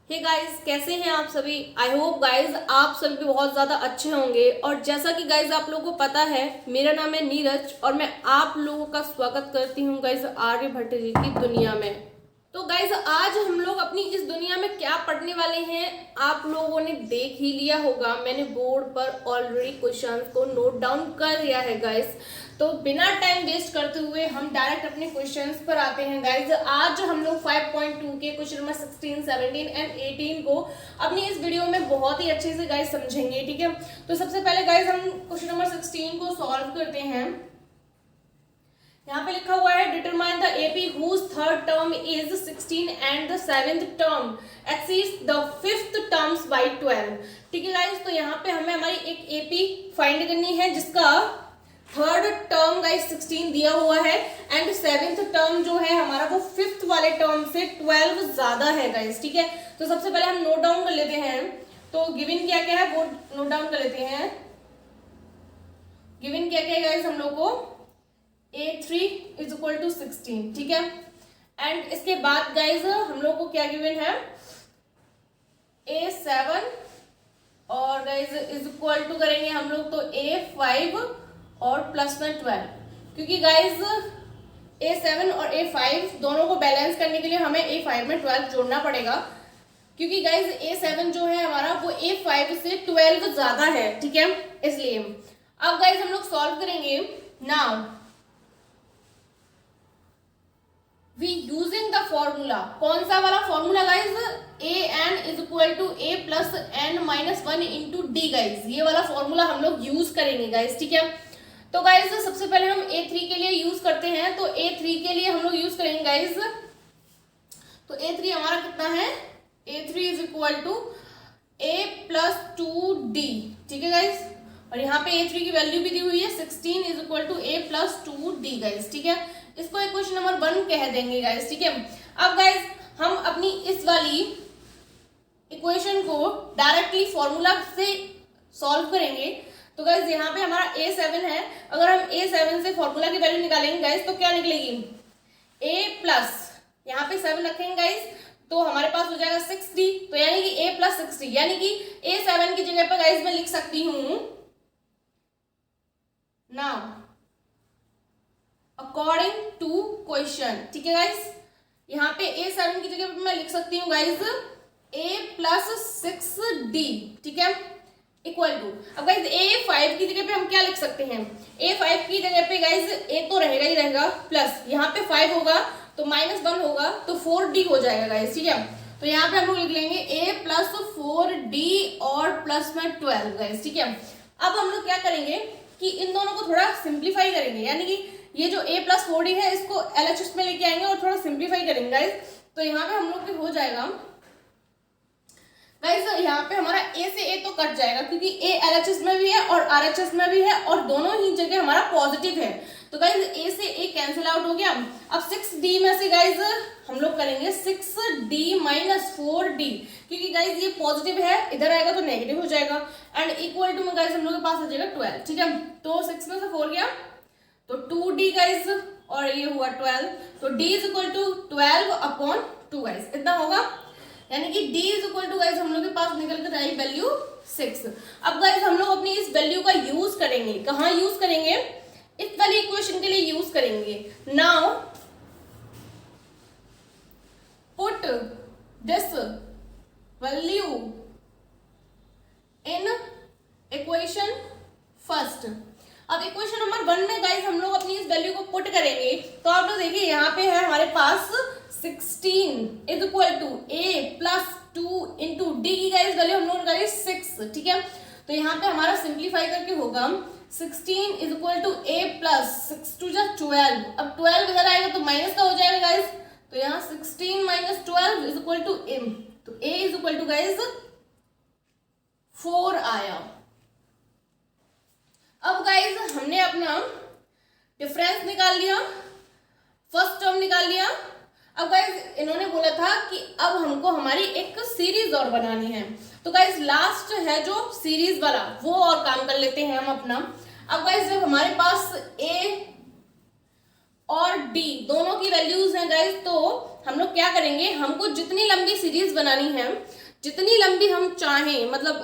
Hey guys, कैसे हैं आप सभी। आई होप गाइस आप सभी भी बहुत ज़्यादा अच्छे होंगे। और जैसा कि गाइस आप लोगों को पता है, मेरा नाम है नीरज और मैं आप लोगों का स्वागत करती हूं गाइस आर्यभट्ट जी की दुनिया में। तो गाइस आज हम लोग अपनी इस दुनिया में क्या पढ़ने वाले हैं आप लोगों ने देख ही लिया होगा। मैंने बोर्ड पर ऑलरेडी क्वेश्चंस को नोट डाउन कर लिया है गाइस। तो बिना टाइम वेस्ट करते हुए हम डायरेक्ट अपने क्वेश्चंस पर आते हैं गाइज। आज हम लोग 5.2 के क्वेश्चन नंबर 16, 17 एंड 18 को अपनी इस वीडियो में बहुत ही अच्छे से गाइज समझेंगे, ठीक है। तो सबसे पहले गाइज हम क्वेश्चन नंबर 16 को सॉल्व करते हैं। यहाँ पे लिखा हुआ है determine the AP whose third term is 16 and the seventh term exceeds the fifth terms by 12। ठीक है गाइज, तो यहाँ पे हमें हमारी एक एपी फाइंड करनी है जिसका थर्ड टर्म गाइस 16 दिया हुआ है एंड सेवेंथ टर्म जो है हमारा वो फिफ्थ वाले टर्म से 12 ज्यादा है गाइस, ठीक है। तो सबसे पहले हम नोट डाउन कर लेते हैं। तो गिवन क्या क्या है वो नोट डाउन कर लेते हैं। गिवन क्या क्या है गाइस हम लोग को A3 इज इक्वल टू 16, ठीक है। एंड इसके बाद गाइस हम लोग को क्या गिवन है A7 और गाइस इज इक्वल टू करेंगे हम लोग तो A5 और प्लस में 12, क्योंकि गाइज A7 और A5 दोनों को बैलेंस करने के लिए हमें A5 में 12 जोड़ना पड़ेगा, क्योंकि गाइज A7 जो है हमारा वो A5 से 12 ज्यादा है, ठीक है। इसलिए अब गाइज हम लोग सॉल्व करेंगे। Now we using the formula, कौन सा वाला formula guys, an is equal to a plus n minus 1 into D guys, ये वाला फॉर्मूला हम लोग यूज करेंगे गाइज, ठीक है। तो गाइज सबसे पहले हम A3 के लिए यूज करते हैं। तो A3 के लिए हम लोग यूज करेंगे गाइज, तो A3 हमारा कितना है, A3 is equal to a plus 2d, ठीक है गाइज। और यहाँ पे A3 की वैल्यू भी दी हुई है 16 is equal to a plus 2d guys, ठीक है। इसको इक्वेशन नंबर 1 कह देंगे गाइज, ठीक है। अब गाइज हम अपनी इस वाली इक्वेशन को डायरेक्टली फॉर्मूला से सॉल्व करेंगे। तो गाइज यहाँ पे हमारा A7 है, अगर हम A7 से फॉर्मूला की वैल्यू निकालेंगे गाइज तो क्या निकलेगी, A प्लस यहाँ पे 7 रखेंगे गाइज तो हमारे पास हो जाएगा 6D, तो यानी कि A प्लस 6D, यानी कि A7 की जगह पर गाइज मैं लिख सकती हूँ नाउ अकॉर्डिंग टू क्वेश्चन, ठीक है गाइज। यहाँ पे A7 की जगह पर मैं लिख सकती हूँ गाइज A प्लस 6D, ठीक है, इक्वल टू। अब गाइज A5 की जगह पे हम क्या लिख सकते हैं, A5 की जगह पे गाइज A तो रहेगा ही रहेगा, प्लस यहाँ पे 5 होगा तो माइनस 1 होगा तो 4D हो जाएगा गाइज, ठीक है। तो यहाँ पे हम लोग लिख लेंगे A प्लस 4D और प्लस में 12 गाइज, ठीक है। अब हम लोग क्या करेंगे कि इन दोनों को थोड़ा सिंप्लीफाई करेंगे, यानी कि ये जो A प्लस 4D है इसको LHS में लेके आएंगे और थोड़ा सिंप्लीफाई करेंगे गाइज। तो यहाँ पे हम लोग के हो जाएगा गाइस, यहाँ पे हमारा A से A तो कट जाएगा क्योंकि A LHS में भी है और RHS में भी है और दोनों ही जगह हमारा पॉजिटिव है। तो गाइस A से A कैंसिल आउट हो गया। अब 6D में से गाइस हम लोग करेंगे 6D माइनस 4D, क्योंकि गाइस ये पॉजिटिव है, इधर आएगा तो नेगेटिव हो जाएगा। एंड इक्वल टू में गाइस हम लोग के पास आ जाएगा 12, ठीक है। तो 6 में से 4 गया तो 2D गाइस और ये हुआ 12, तो D is equal to 12 upon 2 guys, इतना होगा, यानी कि D is equal to guys हम लोग के पास निकल कर आई वैल्यू 6। अब गाइज हम लोग अपनी इस वैल्यू का यूज करेंगे, कहाँ यूज करेंगे, इस वाली इक्वेशन के लिए यूज करेंगे। Now put this value in equation first. अब इक्वेशन नंबर 1 में गाइज हम लोग अपनी इस वैल्यू को पुट करेंगे। तो आप लोग देखिए यहाँ पे है हमारे पास 16 is equal to A plus 2 into D की गाइस वैल्यू हम लोग निकाली 6, ठीक है। तो यहाँ पे हमारा सिंप्लीफाई करके होगा 16 is equal to A plus 6 टू जा 12। अब 12 इधर आएगा तो माइनस का हो जाएगा गाइस, तो यहाँ 16 minus 12 is equal to M, तो A is equal to guys 4 आया। अब गाइस हमने अपना डिफरेंस निकाल लिया, फर्स्ट टर्म निकाल लिया। अब गाइज इन्होंने बोला था कि अब हमको हमारी एक सीरीज और बनानी है। तो गाइज लास्ट है जो सीरीज वाला वो और काम कर लेते हैं हम अपना। अब गाइज जब हमारे पास A और D दोनों की वैल्यूज हैं गाइज, तो हम लोग क्या करेंगे, हमको जितनी लंबी सीरीज बनानी है जितनी लंबी हम चाहें, मतलब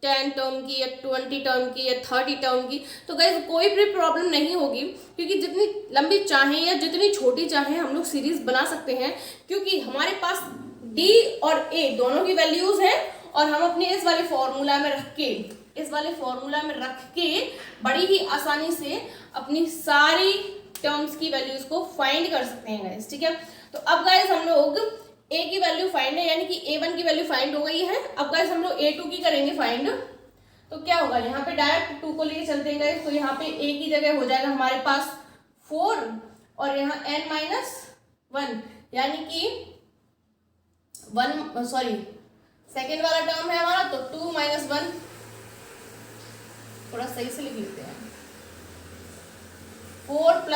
10 टर्म की या 20 टर्म की या 30 टर्म की, तो गाइज कोई भी प्रॉब्लम नहीं होगी, क्योंकि जितनी लंबी चाहें या जितनी छोटी चाहें हम लोग सीरीज बना सकते हैं, क्योंकि हमारे पास डी और ए दोनों की वैल्यूज हैं, और हम अपने इस वाले फॉर्मूला में रख के बड़ी ही आसानी से अपनी सारी टर्म्स की वैल्यूज को फाइंड कर सकते हैं गाइज। ठीक है, तो अब गाइज हम लोग ए की वैल्यू फाइंड है, यानी कि A1 की वैल्यू फाइंड हो गई है। अब गाइज हम लोग A2 की करेंगे फाइंड। तो क्या होगा, यहाँ पे डायरेक्ट 2 को लेके चलते हैं गाइज, तो यहाँ पे A की जगह हो जाएगा हमारे पास 4 और यहाँ n-1, यानी कि 1 सेकेंड वाला टर्म है हमारा, तो 2 - 1, थोड़ा सही से लिख लेते हैं, 4 +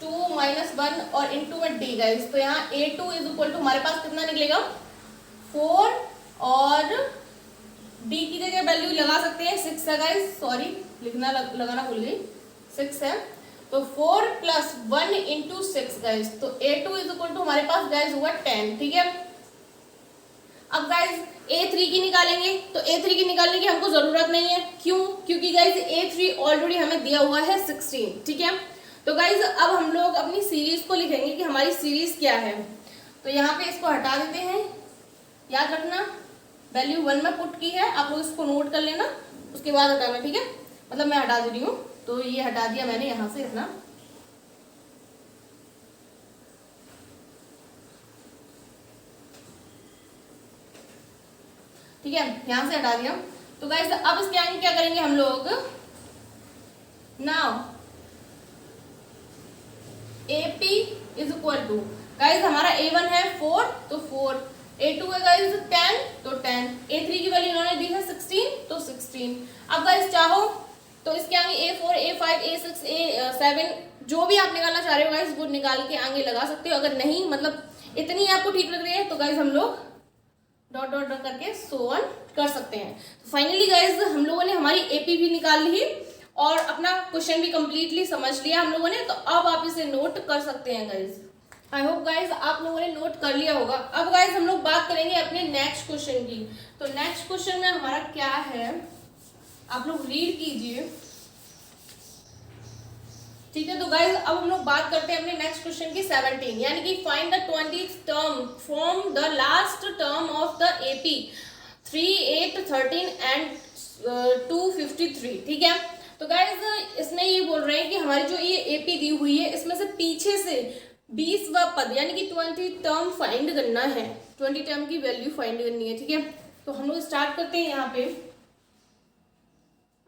2 - 1 और इंटू में डी गाइस। तो यहाँ A2 = हमारे पास कितना निकलेगा, 4, और डी की जगह वैल्यू लगा सकते हैं 6 है गाइस, सॉरी लगाना भूल गई, 6 है, तो 4 + 1 × 6 गाइस, तो A2 = हमारे पास गाइस हुआ 10। ठीक है, अब गाइस A3 की निकालेंगे, तो A3 की निकालने की हमको जरूरत नहीं है, क्यों, क्योंकि गाइस A3 ऑलरेडी हमें दिया हुआ है 16। ठीक है, तो गाइज अब हम लोग अपनी सीरीज को लिखेंगे कि हमारी सीरीज क्या है। तो यहाँ पे इसको हटा देते हैं, याद रखना वैल्यू 1 में पुट की है, आप लोग इसको नोट कर लेना, उसके बाद हटाना। ठीक है, मतलब मैं हटा दे रही हूँ, तो ये हटा दिया मैंने यहाँ से अपना। ठीक है, यहाँ से हटा दिया। तो गाइज अब इसके आगे क्या करेंगे हम लोग, नाउ AP = गाइज हमारा A1 है 4, तो 4, A2 है गाइज 10, तो 10, A3 की वैल्यू इन्होंने दी है 16, तो 16। अब गाइज चाहो तो इसके आगे A4, A5, A6, A7 जो भी आप निकालना चाह रहे हो गाइज वो निकाल के आगे लगा सकते हो। अगर नहीं, मतलब इतनी आपको ठीक लग रही है, तो गाइज हम लोग डॉट डॉट डॉट करके सो ऑन कर सकते हैं। तो फाइनली गाइज हम लोगों ने हमारी AP भी निकाल ली और अपना क्वेश्चन भी कंप्लीटली समझ लिया हम लोगों ने। तो अब आप इसे नोट कर सकते हैं गाइज। आई होप गाइज आप लोगों ने नोट कर लिया होगा। अब गाइज हम लोग बात करेंगे अपने नेक्स्ट क्वेश्चन की। तो नेक्स्ट क्वेश्चन में हमारा क्या है, आप लोग रीड कीजिए। ठीक है, तो गाइज अब हम लोग बात करते हैं अपने नेक्स्ट क्वेश्चन की 17, यानी कि find the 20th term from the last term of the AP 3, 8, 13 and 253। ठीक है, तो गाइज इसमें ये बोल रहे हैं कि हमारी जो ये AP दी हुई है, इसमें से पीछे से 20वां पद यानी कि 20 टर्म फाइंड करना है, 20 टर्म की वैल्यू फाइंड करनी है। ठीक है, तो हम लोग स्टार्ट करते हैं यहाँ पे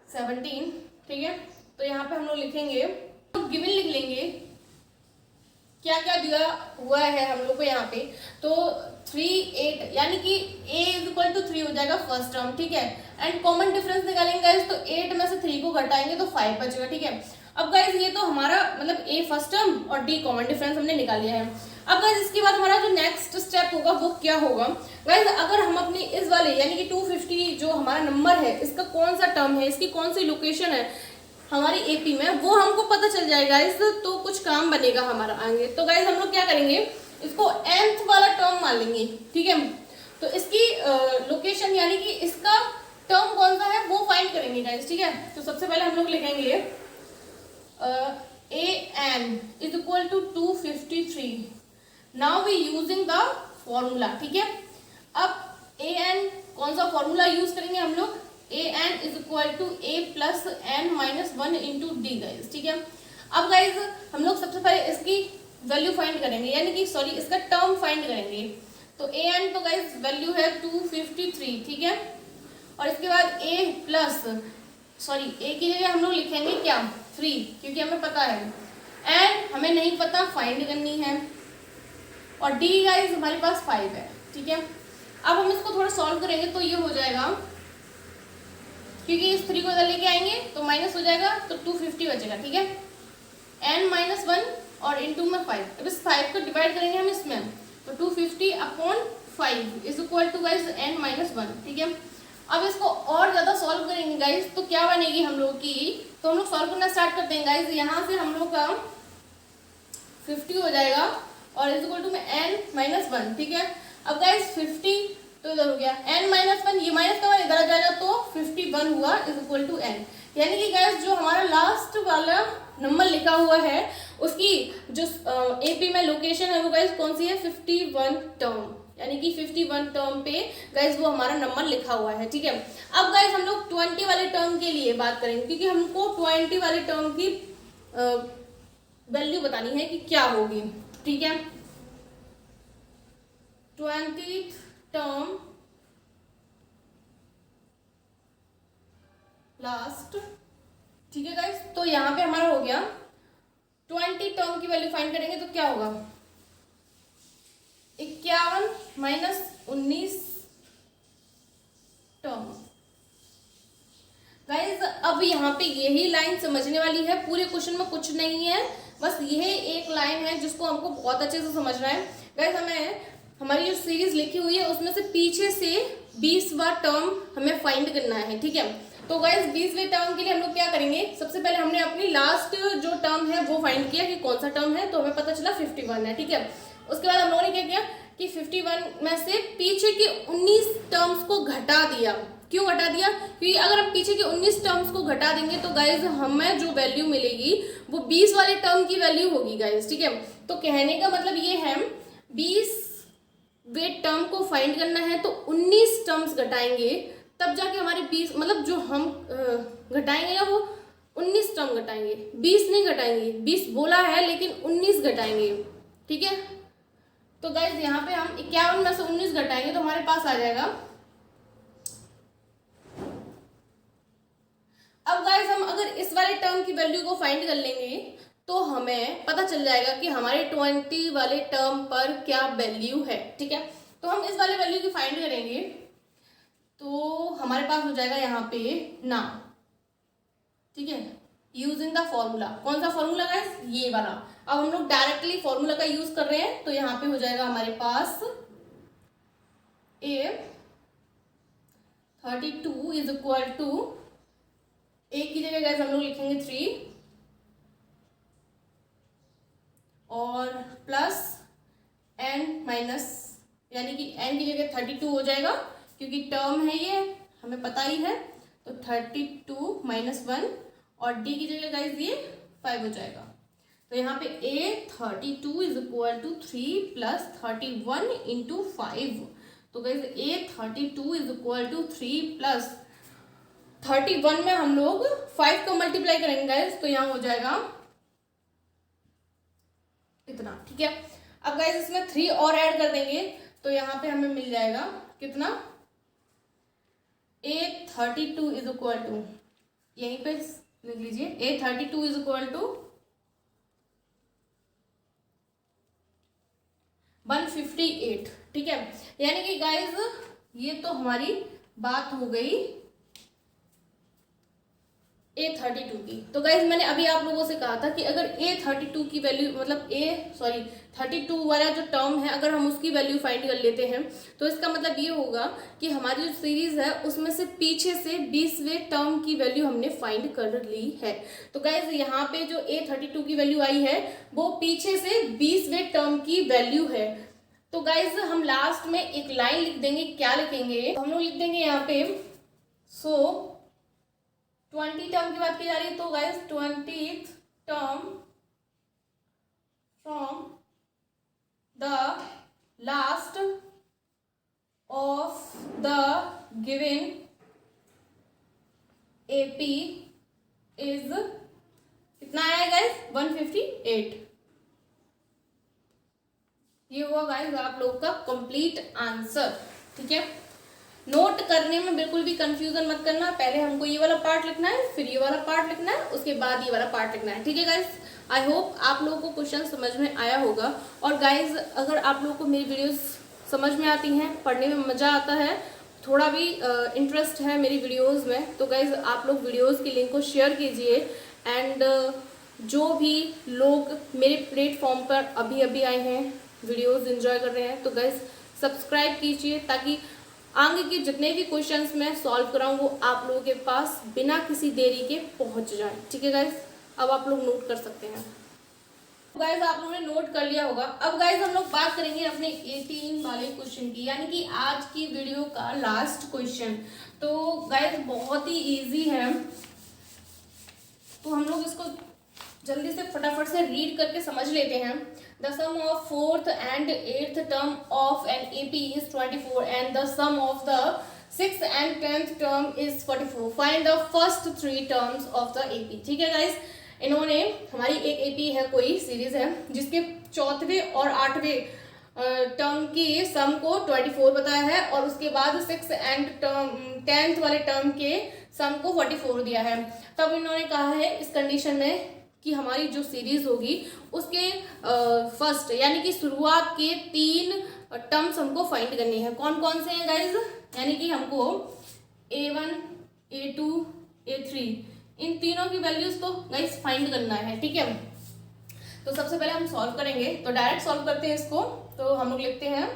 17। ठीक है, तो यहाँ पे हम लोग लिखेंगे, तो गिवन लिख लेंगे क्या क्या दिया हुआ है हम लोग को यहाँ पे। तो 3, 8 यानी कि A = 3 हो जाएगा फर्स्ट टर्म। ठीक है, एंड कॉमन डिफरेंस निकालेंगे गाइस, तो 8 में से 3 को घटाएंगे तो 5 बचेगा। ठीक है, अब गाइस ये तो हमारा मतलब A फर्स्ट टर्म और D कॉमन डिफरेंस हमने निकाल लिया है। अब गाइस इसके बाद हमारा जो नेक्स्ट स्टेप होगा वो क्या होगा गाइस, अगर हम अपनी इस वाले यानी कि 250 जो हमारा नंबर है, इसका कौन सा टर्म है, इसकी कौन सी लोकेशन है हमारी AP में, वो हमको पता चल जाएगा गाइस, तो कुछ काम बनेगा हमारा आगे। तो गाइस हम लोग क्या करेंगे, इसको nth वाला टर्म मान लेंगे। ठीक है, तो इसकी लोकेशन यानी कि इसका टर्म कौन सा है वो फाइंड करेंगे गाइस। ठीक है, तो सबसे पहले हम लोग लिखेंगे AN = 253। Now we using the formula. ठीक है, अब AN कौन सा फॉर्मूला यूज करेंगे हम लोग, AN = A + n - 1 × D guys. ठीक है, अब गाइस हम लोग सबसे पहले इसकी वैल्यू फाइंड करेंगे, यानी कि सॉरी इसका टर्म फाइंड करेंगे। तो AN तो गाइस वैल्यू है 253। ठीक है, और इसके बाद A की जगह हम लोग लिखेंगे क्या, 3, क्योंकि हमें पता है, एंड हमें नहीं पता फाइंड करनी है, और D गाइस हमारे पास 5 है। ठीक है, अब हम इसको थोड़ा सॉल्व करेंगे तो ये हो जाएगा, क्योंकि इस 3 को इधर लेके आएंगे तो माइनस हो जाएगा, तो 250 बचेगा। ठीक है, n - 1 और इंटू में 5, अब इस 5 को डिवाइड करेंगे हम इसमें, तो 250/5 = गाइस n - 1। ठीक है, अब इसको और ज्यादा सॉल्व करेंगे गाइस, तो क्या बनेगी हम लोग की, तो हम लोग सॉल्व करना स्टार्ट करते हैं गाइस। यहाँ से हम लोग का 50 हो जाएगा और = में n - 1। ठीक है, अब गाइस 50 तो इधर हो गया n-1, ये माइनस का इधर आ जाएगा तो 51 हुआ इज इक्वल टू n। यानी कि गाइस जो हमारा लास्ट वाला नंबर लिखा हुआ है उसकी जो एपी में लोकेशन है वो गाइस कौन सी है, 51 टर्म, यानी कि 51 टर्म पे गाइस वो हमारा नंबर लिखा हुआ है। ठीक है, अब गाइस हम लोग 20 वाले टर्म के लिए बात करेंगे क्योंकि हमको 20 वाले टर्म की वैल्यू बतानी है कि क्या होगी। ठीक है, 20th टर्म लास्ट। ठीक है गाइस, तो यहाँ पे हमारा हो गया 20 टर्म की वैल्यू फाइंड करेंगे तो क्या होगा, 51 माइनस 19 टर्म। गाइज अब यहाँ पे यही लाइन समझने वाली है, पूरे क्वेश्चन में कुछ नहीं है, बस यही एक लाइन है जिसको हमको बहुत अच्छे से समझना है। गाइज हमें हमारी जो सीरीज लिखी हुई है उसमें से पीछे से 20वां टर्म हमें फाइंड करना है। ठीक है, तो गाइज 20वें टर्म के लिए हम लोग क्या करेंगे, सबसे पहले हमने अपनी लास्ट जो टर्म है वो फाइंड किया कि कौन सा टर्म है, तो हमें पता चला 51 है। ठीक है, उसके बाद हम लोगों ने क्या किया कि 51 में से पीछे के 19 टर्म्स को घटा दिया। क्यों घटा दिया, क्योंकि अगर हम पीछे के 19 टर्म्स को घटा देंगे तो गाइज हमें जो वैल्यू मिलेगी वो 20 वाले टर्म की वैल्यू होगी गाइज। ठीक है, तो कहने का मतलब ये है 20वें टर्म को फाइंड करना है तो 19 टर्म्स घटाएंगे तब जाके हमारे 20 मतलब जो हम घटाएंगे ना वो 19 टर्म घटाएंगे, 20 नहीं घटाएंगे। 20 बोला है लेकिन 19 घटाएंगे। ठीक है, तो गाइज यहाँ पे हम 51 में से 19 घटाएंगे तो हमारे पास आ जाएगा। अब गाइज हम अगर इस वाले टर्म की वैल्यू को फाइंड कर लेंगे तो हमें पता चल जाएगा कि हमारे 20 वाले टर्म पर क्या वैल्यू है। ठीक है, तो हम इस वाले वैल्यू की फाइंड करेंगे तो हमारे पास हो जाएगा यहाँ पे ना। ठीक है, यूजिंग द फॉर्मूला, कौन सा फॉर्मूला गाइस, ये वाला। अब हम लोग डायरेक्टली फॉर्मूला का यूज कर रहे हैं तो यहाँ पे हो जाएगा हमारे पास a 32 is equal to, a की जगह गाइस हम लोग लिखेंगे 3 और प्लस n माइनस, यानी कि n की जगह 32 हो जाएगा क्योंकि टर्म है ये हमें पता ही है, तो 32 माइनस 1 और d की जगह गाइस ये 5 हो जाएगा। तो यहाँ पे a 32 is equal to 3 plus 31 into 5। तो guys a 32 is equal to 3 plus 31 में हम लोग 5 को मल्टीप्लाई करेंगे गाइस तो यहाँ हो जाएगा इतना। ठीक है, अब गाइस इसमें 3 और ऐड कर देंगे तो यहाँ पे हमें मिल जाएगा कितना, a 32 इज इक्वल टू, यहीं पे लिख लीजिए a 32 इज इक्वल टू 158। ठीक है, यानी कि गाइस ये तो हमारी बात हो गई A32 की। तो गाइज मैंने अभी आप लोगों से कहा था कि अगर A32 की वैल्यू मतलब 32 वाला जो टर्म है अगर हम उसकी वैल्यू फाइंड कर लेते हैं तो इसका मतलब ये होगा कि हमारी जो सीरीज है उसमें से पीछे से 20वें टर्म की वैल्यू हमने फाइंड कर ली है। तो गाइज यहाँ पे जो A32 की वैल्यू आई है वो पीछे से 20वें टर्म की वैल्यू है। तो गाइज हम लास्ट में एक लाइन लिख देंगे, क्या लिखेंगे, हम लोग लिख देंगे यहाँ पे 20 टर्म की बात की जा रही है तो guys 20th term from the last of the given AP is कितना आया गाइस 158। ये हुआ गाइस आप लोग का कंप्लीट आंसर। ठीक है, नोट करने में बिल्कुल भी कंफ्यूजन मत करना, पहले हमको ये वाला पार्ट लिखना है फिर ये वाला पार्ट लिखना है उसके बाद ये वाला पार्ट लिखना है। ठीक है गाइज, आई होप आप लोगों को क्वेश्चन समझ में आया होगा। और गाइज अगर आप लोगों को मेरी वीडियोस समझ में आती हैं, पढ़ने में मज़ा आता है, थोड़ा भी इंटरेस्ट है मेरी वीडियोज़ में तो गाइज आप लोग वीडियोज़ के लिंक को शेयर कीजिए। एंड जो भी लोग मेरे प्लेटफॉर्म पर अभी अभी आए हैं वीडियोज़ एंजॉय कर रहे हैं तो गाइज सब्सक्राइब कीजिए ताकि आगे के जितने भी क्वेश्चंस मैं सॉल्व कराऊँ वो आप लोगों के पास बिना किसी देरी के पहुंच जाए। ठीक है गाइस, अब आप लोग नोट कर सकते हैं। गाइस आप लोगों ने नोट कर लिया होगा। अब गाइस हम लोग बात करेंगे अपने 18 वाले क्वेश्चन की, यानी कि आज की वीडियो का लास्ट क्वेश्चन। तो गाइस बहुत ही इजी है, तो हम लोग इसको जल्दी से फटाफट से रीड करके समझ लेते हैं। The sum of 4th and 8th term of an AP is 24 and the sum of the 6th and 10th term is 44। Find the first 3 terms of the AP। ठीक है गाइस, इन्होंने हमारी एक AP है, कोई सीरीज है जिसके चौथवें और 8वें टर्म की सम को 24 बताया है, और उसके बाद 6th and 10th वाले टर्म के सम को 44 दिया है। तब इन्होंने कहा है इस कंडीशन में कि हमारी जो सीरीज होगी उसके फर्स्ट यानी कि शुरुआत के 3 टर्म्स हमको फाइंड करनी है। कौन कौन से हैं गाइज, यानी कि हमको A1, A2, A3 इन तीनों की वैल्यूज को गाइज फाइंड करना है। ठीक है, तो सबसे पहले हम सॉल्व करेंगे, तो डायरेक्ट सॉल्व करते हैं इसको। तो हम लोग लिखते हैं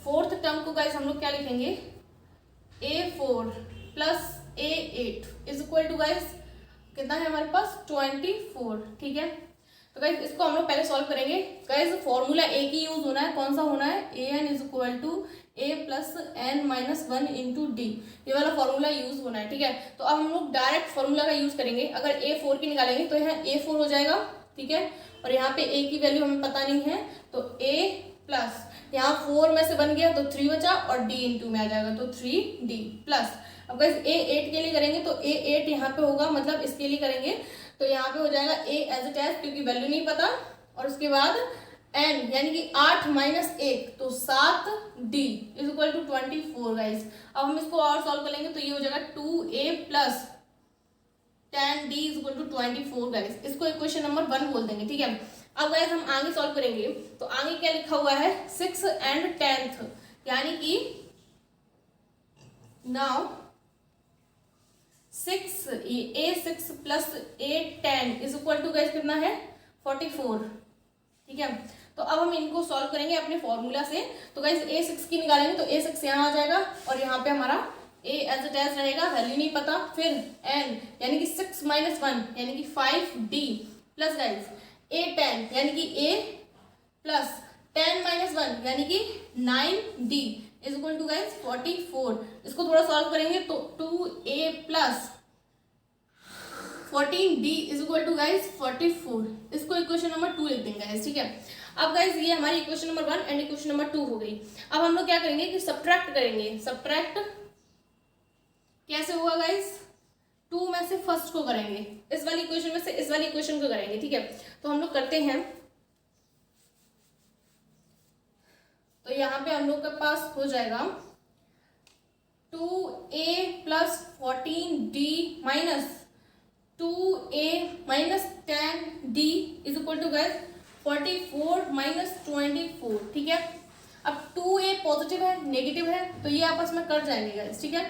फोर्थ टर्म को गाइज हम लोग क्या लिखेंगे, A4 plus A8 is equal to guys कितना है हमारे पास 24। ठीक है, तो गाइज इसको हम लोग पहले सॉल्व करेंगे। गाइज फॉर्मूला एक ही यूज होना है, कौन सा होना है, AN is equal to A plus N minus 1 into D, ये वाला फॉर्मूला यूज होना है। ठीक है, तो अब हम लोग डायरेक्ट फॉर्मूला का यूज करेंगे। अगर A4 की निकालेंगे तो यहाँ A4 हो जाएगा। ठीक है, और यहाँ पे A की वैल्यू हमें पता नहीं है, तो A प्लस यहाँ 4 में से बन गया तो 3 बचा, और D इंटू में आ जाएगा तो 3D प्लस। अब गाइस A8 के लिए करेंगे तो A8 यहाँ पे होगा, मतलब इसके लिए करेंगे तो यहाँ पे हो जाएगा A एज इट इज, क्योंकि वैल्यू नहीं पता, और उसके बाद N यानी कि 8 माइनस 1 तो 7D is equal to 24 guys. अब हम इसको और सॉल्व कर लेंगे तो ये हो जाएगा 2A plus 10D is equal to 24 guys. इसको इक्वेशन नंबर 1 बोल देंगे। ठीक है, अब गाइस हम आगे सॉल्व करेंगे, तो आगे क्या लिखा हुआ है 6 and 10th, यानी कि now 6A6 plus A10 is equal to guys कितना है 44। ठीक है, तो अब हम इनको सॉल्व करेंगे अपने फॉर्मूला से। तो गाइस A6 की निकालेंगे तो A6 यहाँ आ जाएगा, और यहाँ पे हमारा A एज इट इज रहेगा, वैल्यू नहीं पता। फिर N यानी कि 6 माइनस 1 यानी कि 5D प्लस गाइस A10 यानी कि A प्लस 10 माइनस 1 यानी कि 9D is equal to guys 44। इसको थोड़ा सॉल्व करेंगे तो 2A plus 14D is equal to guys 44। इसको इक्वेशन नंबर 2 लिख देंगे गाइस। ठीक है, अब गाइस ये हमारी equation number 1 and equation number 2 हो गई। अब हम लोग क्या करेंगे कि सब्ट्रैक्ट करेंगे। सब्ट्रैक्ट कैसे होगा गाइस, 2 में से फर्स्ट को करेंगे, इस वाली इक्वेशन में से इस वाली इक्वेशन को करेंगे। ठीक है, तो हम लोग करते हैं, तो यहाँ पे हम लोग के पास हो जाएगा 2A plus 14D minus 2A minus 10D is equal to guys 44 minus 24। ठीक है, अब 2A पॉजिटिव है नेगेटिव है तो ये आपस में कट जाएंगे गाइस। ठीक है,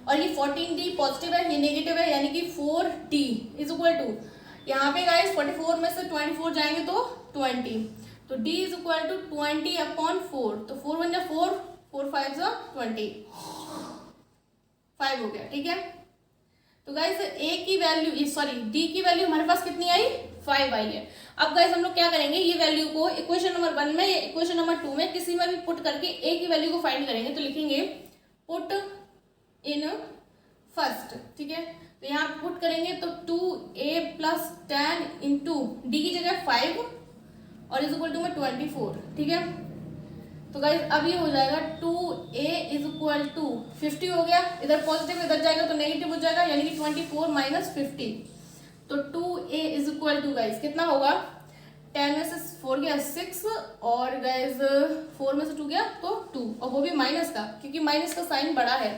और ये 14D पॉजिटिव है ये नेगेटिव है, यानी कि 4D इज इक्वल टू यहाँ पे गाइस 44 में से 24 जाएंगे तो 20, तो D is equal to 20 upon 4, तो 4 बन जा 4, 4 5 जा 20, 5 हो गया। ठीक है, तो गाइस A की वैल्यू सॉरी D की वैल्यू हमारे पास कितनी आई 5 आई है। अब गाइस हम लोग क्या करेंगे, ये वैल्यू को इक्वेशन नंबर 1 में या इक्वेशन नंबर 2 में किसी में भी पुट करके A की वैल्यू को फाइंड करेंगे। तो लिखेंगे पुट इन फर्स्ट। ठीक है, तो यहाँ पुट करेंगे तो 2A प्लस 10 इंटू डी की जगह 5 और इज इक्वल टू में 24। ठीक है, तो गाइज अब ये हो जाएगा 2A इज इक्वल टू 50 हो गया, इधर पॉजिटिव इधर जाएगा तो नेगेटिव हो जाएगा, यानी कि 24 माइनस 50, तो 2A is equal to guys कितना होगा 10 में से 4 गया 6 और गाइज 4 में से 2 गया तो 2, और वो भी माइनस का, क्योंकि माइनस का साइन बड़ा है।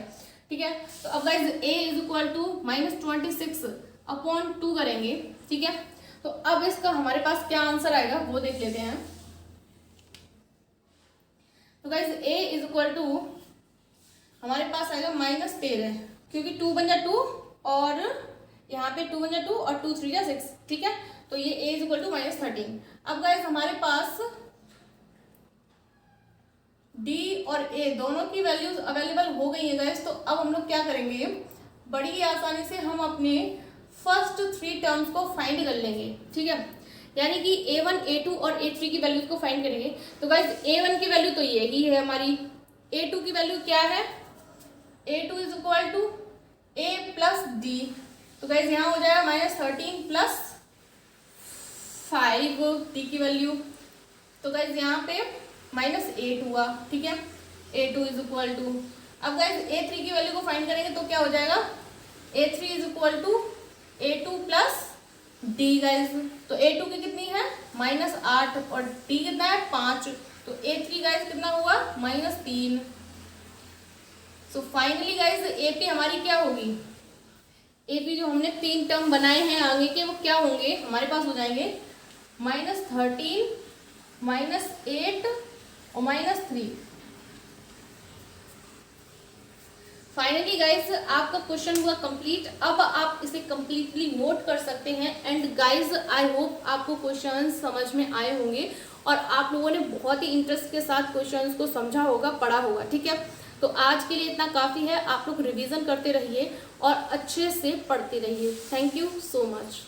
ठीक है, तो अब guys A is equal to minus 26 upon 2 करेंगे। ठीक है, तो अब इसका हमारे पास क्या आंसर आएगा वो देख लेते हैं। तो guys A is equal to हमारे पास आएगा माइनस 13, क्योंकि 2 बन जा 2 और यहाँ पे 2 बन जा 2 और 2 3 जा 6। ठीक है, तो ये A is equal to minus 13। अब गाइज हमारे पास D और A दोनों की वैल्यूज अवेलेबल हो गई है गाइज, तो अब हम लोग क्या करेंगे, बड़ी आसानी से हम अपने फर्स्ट 3 टर्म्स को फाइंड कर लेंगे, ठीक है। यानी कि A1, A2 और A3 की वैल्यूज को फाइंड करेंगे। तो गाइज A1 की वैल्यू तो यही है हमारी, A2 की वैल्यू क्या है, A2 is equal to A plus D. तो गाइज यहाँ हो जाएगा -13 प्लस 5 डी की वैल्यू। तो गाइज यहाँ पे -8 हुआ, ठीक है। A2 इज इक्वल टू, अब गाइज A3 की वैल्यू को फाइंड करेंगे तो क्या हो जाएगा, A3 is equal to A2 plus D guys. तो A2 की कितनी है -8 और D कितना है 5, तो A3 गाइज कितना हुआ -3। सो फाइनली गाइज AP हमारी क्या होगी, AP जो हमने 3 टर्म बनाए हैं आगे के वो क्या होंगे, हमारे पास हो जाएंगे -13, -8 और -3। फाइनली गाइज आपका क्वेश्चन हुआ कंप्लीट। अब आप इसे कंप्लीटली नोट कर सकते हैं। एंड गाइज आई होप आपको क्वेश्चन समझ में आए होंगे और आप लोगों ने बहुत ही इंटरेस्ट के साथ क्वेश्चंस को समझा होगा, पढ़ा होगा, ठीक है। तो आज के लिए इतना काफ़ी है। आप लोग रिवीजन करते रहिए और अच्छे से पढ़ते रहिए। Thank you so much.